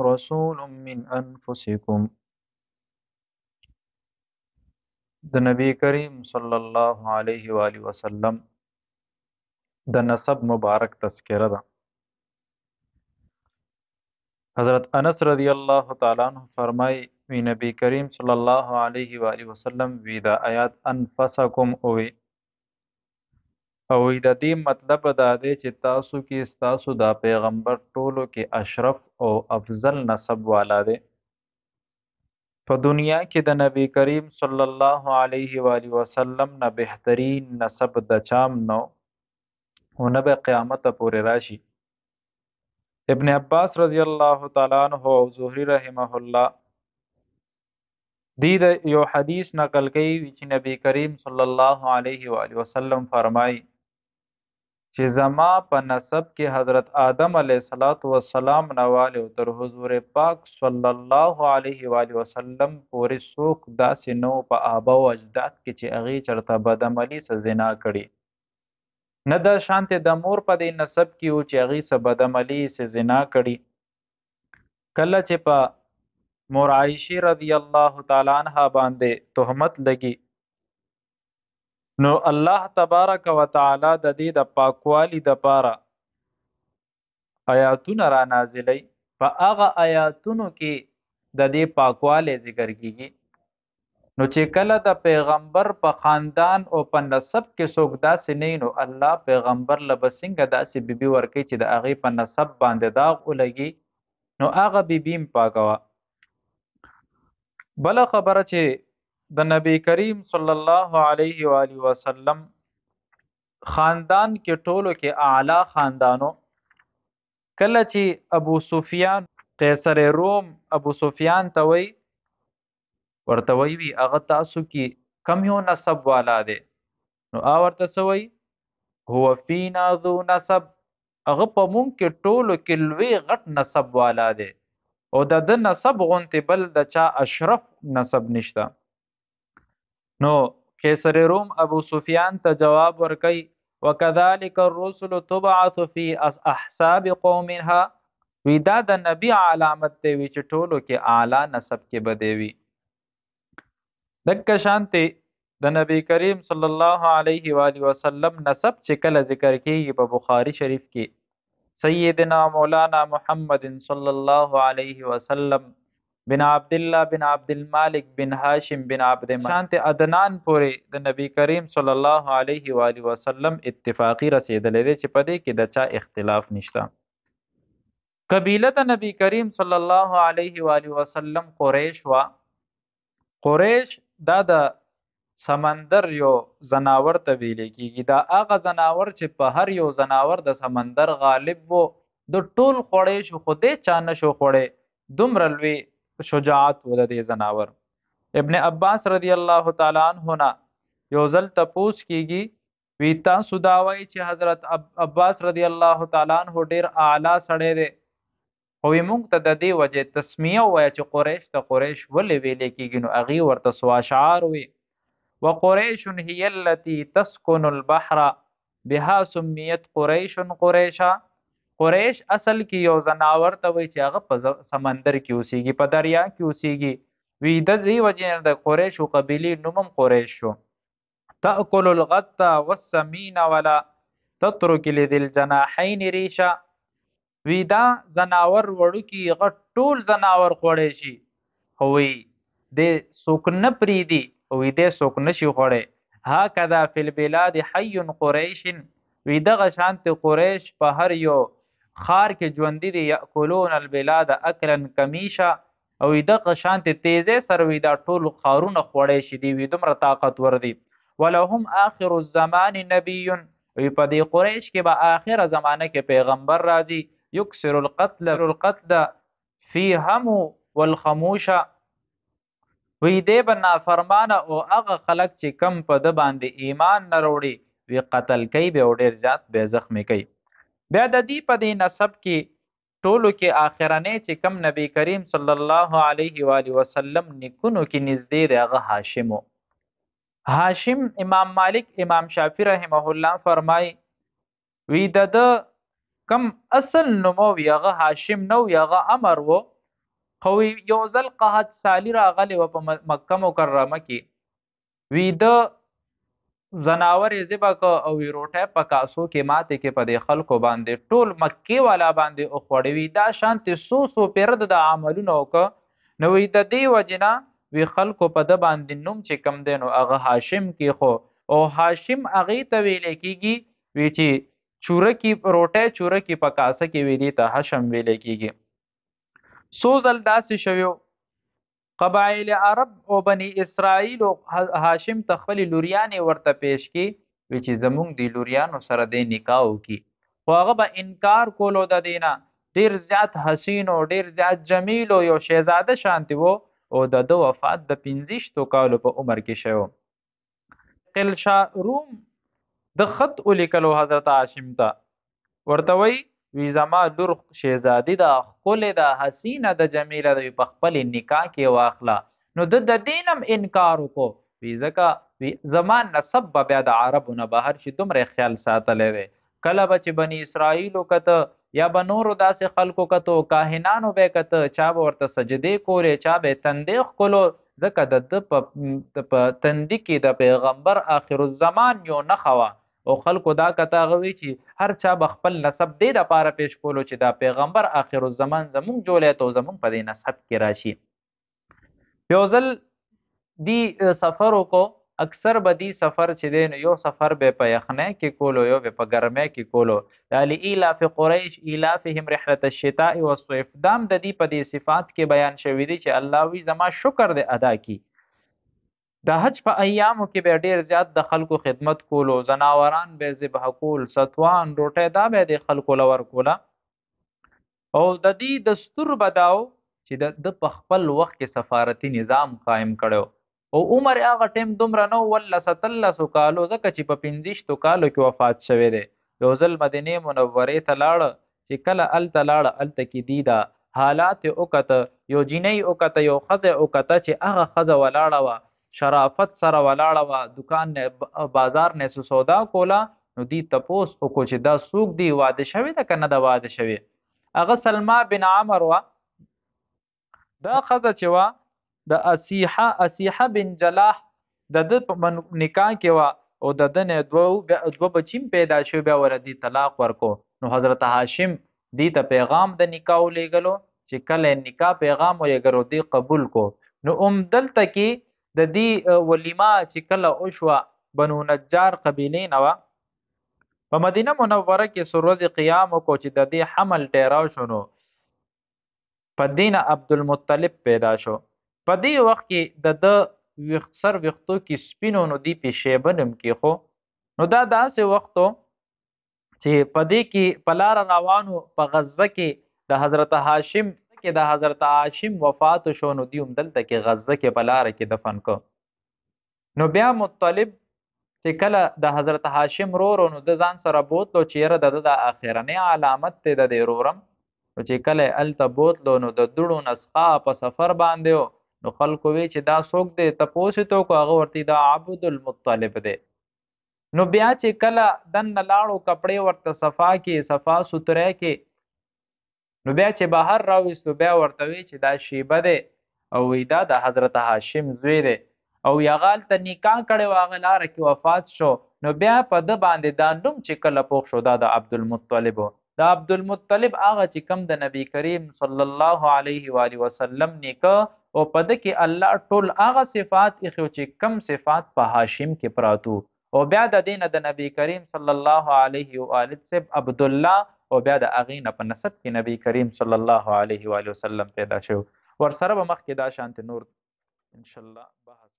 رسول من انفسکم. د نبی کریم صلی الله علیه و آله وسلم د نسب مبارک تذکره ده. حضرت انس رضی الله تعالی عنہ فرمای وی نبی کریم صلی الله علیه و آله وسلم وی دا آیات انفسکم اوی او د دې مطلب دا دی چې تاسو کې تاسو دا پیغمبر ټولو کې اشرف او افضل نسب والا دی. په دنیا کې د نبی کریم صلی الله علیه و آله وسلم نه بهترین نسب د چام نو او نه به قیامت پورې راشي. ابن عباس رضی الله تعالی عنہ او زهری رحمه الله دی د یو حدیث نقل کوي چې نبی کریم صلی الله علیه و آله وسلم فرمای چې زما په نسب کې حضرت آدم علیه السلام نواله تر حضور پاک صلی الله علیه و آله وسلم پورې څوک داسې نو په آبا او اجداد کې چې هغې چرته بدعملي څه زنا کړي، نه د شانته د مور په دې نسب کې و چې هغې څه بدعملي څه زنا کړي. کله چې په مور عایشې رضی الله تعالی عنها باندې تهمت لګي نو الله تبارک و تعالی د دې د پاکوالي دپاره آیاتونه را نازلی. په هغه آیاتونو کې د دې پاکوالی ذکر کیږي. نو چې کله د پیغمبر په خاندان او په نسب کې څوک داسې نه نو الله پیغمبر له به څنګه داسې بیبي ورکوي چې د هغې په نسب باندې داغ ولګي، نو هغه بیبي هم پاکوه. بله خبره چې د نبی کریم صلی الله علیه و آله وسلم خاندان کې ټولو کې اعلی خاندانو، کله چې ابو سفیان قیصر روم ابو سفیان ته وی ورته وی هغه تاسو کې کم یو نسب والا دی، نو ورته څه وی هو فینا ذو نسب، هغه په مونږ کې ټولو کې لوی غټ نسب والا دی او د ده نسب غوندې بل د چا اشرف نسب نشته. نو قیصر روم ابو سفیان ته جواب ورکوي وکذلک الرسل تبعث فی احساب قومها، وی دا د نبی علامت دی وی چې ټولو کې اعلی نسب کې به دی وي. دکه شانتې د نبی کریم صلی الله علیه و آله وسلم نسب چې کله ذکر کیږي په بخاری شریف کې سیدنا مولانا محمد صلی الله علیه وسلم بن عبدالله بن عبدالمالک بن هاشم بن عبد شانت عدنان پورې د نبی کریم صلی الله علیه و آله وسلم اتفاقی رسیدلی دی چې په دې کې د چا اختلاف نشته. قبیله د نبی کریم صلی الله علیه و آله وسلم قریش وا. قریش دا د سمندر یو زناور ته ویل کیږي. دا هغه زناور چې په هر یو زناور د سمندر غالب وو، د ټول خوړی شو خو دې چا نه شو خوړی، دومره لوی شجاعت و د دې زناور. ابن عباس رضی الله تعالی عنه نه یو ځل تپوس کیږي وی تاسو دا وایي چې حضرت عباس رضی الله تعالی عنه ډیر اعلی سړی دی، خو موږ ته د دې وجې تسمیه ووایه چې قریش ته قریش ولې ویلې کیږي، نو هغې ورته سو اشعار وي وقریش هی التي تسکن البحر بها سمیت قریش قریشا. قریش اصل کې یو زناور ته وایي چې هغه په سمندر کې اوسیږي، په دریا کې اوسیږي. وی د دې وجې د قریشو قبیلې نوم هم قریش شو. تأکل الغد والسمین ولا تترک لذي الجناحین ریشا. وی دا زناور وړوکي غټ ټول زناور خوړی شي، خو وی د څوک نه پرېږدي، وی دی څوک نشي خوړی. هکذا فی البلاد حی قریش، وی دغه شانتې قریش په هر یو ښار کې ژوندي دي. یأکلون البلاد اکلا کمیشا، او وی دغه شانتې تیزۍ سره وی دا ټول ښارونه خوړی شي دي، وی دومره طاقتور دي. ولهم آخر الزمان نبی، وی په دې قریش کې به آخره زمانه کې پیغمبر راځي. یکسر القتل فیهم والخموشا، وی دی به نافرمانه او هغه خلک چې کم په ده باندې ایمان نه راوړي وی قتل کوي به او ډېر زیات به زخمي کوي. بیا د دې په دې نسب کې ټولو کې آخرنی چې کم نبی کریم صلی الله علیه و آله وسلم نیکونو کې نږدې دی هغه هاشم و. هاشم امام مالک امام شافعي رحمه الله فرمای وی د کم اصل نومو وی هغه هاشم نو وی هغه امر و، خو یو ځل قحط سالی راغلی وه په مکه مکرمه کې، وی د زناور یې ذبح که او وی روټۍ په کاسو کې ماتې کې په دې خلکو باندې ټول مکې والا باندې وخوړې وي. دا شانتې څو پیره د عملونه وکړه. نو وی د دې وجې نه وی خلکو په ده باندې نوم چې کم دی نو هغه هاشم کېښو، او هاشم هغې ته ویلی کېږي وی چې چورکي روټۍ چورکي په کاسه کې وي دې ته هشم ویلی کېږي. څو ځل داسې شوي قبایل عرب او بني اسرائیل او هاشم ته خپلې لوریانې ورته پیش کړي وی چې زمونږ د لوریانو سره دی نکاح وکړي، خو هغه به انکار کولو د دې نه. ډېر زیات حسین او ډېر زیات جمیل او یو شهزاده شانتې و، او د ده وفات د 25 کالو په عمر کې شوی و. قلشاه روم د خط ولیکلو حضرت هاشم ته، ورته وی وی زما لور شهزادي ده، ښکلې ده، حسینه ده، جمیله ده، په خپلې نکاح کې واخله. نو ده د دې هم انکار وکړو، وی ځکه زما نسب به بیا د عربو نه بهر شي، دومره خیال ساتلی دی. کله به چې بني اسرائیلو کته یا به نورو داسې خلکو کتو، کاهنانو به یې کته، چا به ورته سجدې کولې، چا به یې تندې ښکلو، ځکه د ده په تندي کې د پیغمبر آخر الزمان یو نښه وه، او خلکو دا کته هغه وی چې هر چا به خپل نسب دې دپاره پیش کولو چې دا پیغمبر آخر الزمان زمونږ جوړی ته او زمونږ په دې نسب کې راشي. یو ځل دی سفر وکړو، اکثر به دی سفر چې دی نو یو سفر به په یخنۍ کې کولو، یو به په ګرمۍ کې کولو. دا لإیلاف قریش ایلافهم رحلة الشتاء والصيف، دا هم د دې په دې صفات کې بیان شوي دي چې الله وی زما شکر دی ادا کی. د حج په ایامو کې به ډېر زیات د خلکو خدمت کولو، زناوران به ذبح کول، ستوان روټۍ دا به د خلکو له ورکوله. او د دې دستور به دا و چې د په خپل وخت کې سفارتي نظام قایم کړی، او عمر یې هغه ټیم دومره نه و 13 کالو، ځکه چې په 25 کالو کې وفات شوی دی. یو ځل مدینې منورې ته لاړه، چې کله هلته لاړه هلته کې دی دا حالات یې وکته، یو جینۍ وکته، یو ښځه یې وکته چې هغه ښځه ولاړه وه، شرافت سره ولاړه وه، دکان نه بازار نه څه سودا کوله. نو دی تپوس وکړو چې دا څوک دی، واده شوې ده که نه ده واده شوې؟ هغه سلما بن عمر وه. دا ښځه چې وه د اسیحه بن جلاح د ده په نکاح کې وه، او د ده نه دوه بچیم پیدا شوي، بیا ور دې طلاق ورکو. نو حضرت هاشم دې ته پیغام د نکاح ولیږلو، چې کله یې نکاح پیغام ولیږلو دی قبول کو. نو دلته کې د دې ولیمه چې کله وشوه بنو نجار قبیلې نه وه، په مدینه منوره کې څو ورځې قیام وکړو چې د دې حمل ټیراو شو. نو په دې نه عبدالمطلب پیدا شو. په دې وخت کې د ده سر ویښتو کې سپینو، نو دی پې شیبه نوم کېښو. نو دا داسې وخت و چې په دې کې په لاره روانو، په غزه کې د حضرت هاشم وفات شو. نو دی هم دلته کې غزه کې په لاره کې دفن کو. نو بیا مطلب چې کله د حضرت هاشم رورو، نو د ځان سره بوتلو چې یاره د ده د اخرنۍ علامت دی د دې رورم. نو چې کله یې هلته بوتلو، نو د دوړو نسخه په سفر باندې و. نو خلکو وی چې دا څوک دی؟ تپوس یې ته وکړو، هغه ورته دا عبدالمطلب دی. نو بیا چې کله دننه لاړو، کپړې ورته صفا کې، صفا سوتری کې، نو بیا چې بهر راویستو، بیا ورته وی چې دا شیبه دی، او وی دا د حضرت هاشم زوی دی، او هغه هلته نکاح کړی و، هغه لاره کې وفات شو. نو بیا په ده باندې دا نوم چې کله پوخ شو، دا د عبدالمطلب و. د عبدالمطلب هغه چې کوم د نبی کریم صلی الله علیه و وسلم نیکه، او په ده کې الله ټول هغه صفات ایښي چې کم صفات په هاشم کې پراتو. او بیا د دې نه د نبی کریم صلی الله علیه و صاحب عبدالله، او بیا د هغې نه په نسب کې نبی کریم صلی الله علیه و وسلم پیدا شو. ورسره به مخکې دا شانتې نور انشاءالله بحث